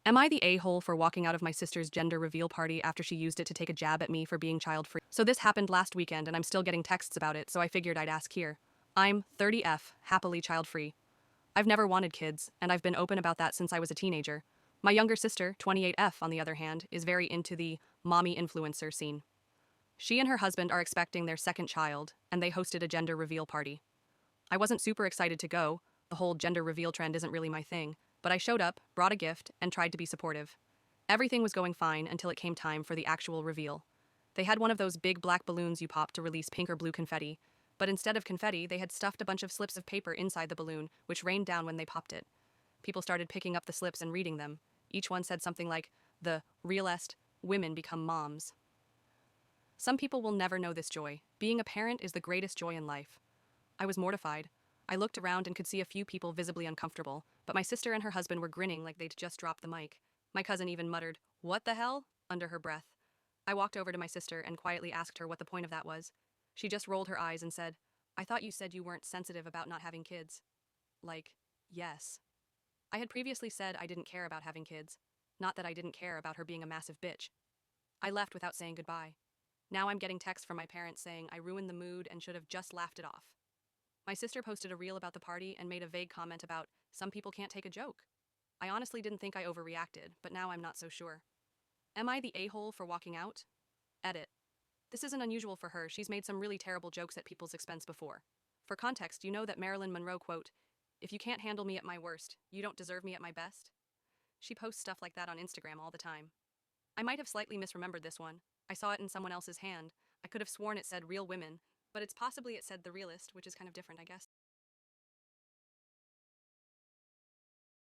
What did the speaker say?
Am I the a-hole for walking out of my sister's gender reveal party after she used it to take a jab at me for being child-free? So this happened last weekend and I'm still getting texts about it, so I figured I'd ask here. I'm 30F, happily child-free. I've never wanted kids, and I've been open about that since I was a teenager. My younger sister, 28F, on the other hand, is very into the mommy influencer scene. She and her husband are expecting their second child, and they hosted a gender reveal party. I wasn't super excited to go, the whole gender reveal trend isn't really my thing, but I showed up, brought a gift, and tried to be supportive. Everything was going fine until it came time for the actual reveal. They had one of those big black balloons you pop to release pink or blue confetti, but instead of confetti, they had stuffed a bunch of slips of paper inside the balloon, which rained down when they popped it. People started picking up the slips and reading them. Each one said something like, "The realest women become moms." Some people will never know this joy. Being a parent is the greatest joy in life. I was mortified. I looked around and could see a few people visibly uncomfortable, but my sister and her husband were grinning like they'd just dropped the mic. My cousin even muttered, "What the hell?" under her breath. I walked over to my sister and quietly asked her what the point of that was. She just rolled her eyes and said, "I thought you said you weren't sensitive about not having kids." Like, yes. I had previously said I didn't care about having kids, not that I didn't care about her being a massive bitch. I left without saying goodbye. Now I'm getting texts from my parents saying I ruined the mood and should have just laughed it off. My sister posted a reel about the party and made a vague comment about, "Some people can't take a joke." I honestly didn't think I overreacted, but now I'm not so sure. Am I the a-hole for walking out? Edit. This isn't unusual for her, she's made some really terrible jokes at people's expense before. For context, you know that Marilyn Monroe quote, "If you can't handle me at my worst, you don't deserve me at my best?" She posts stuff like that on Instagram all the time. I might have slightly misremembered this one. I saw it in someone else's hand. I could have sworn it said real women, but it's possibly it said the realist, which is kind of different, I guess.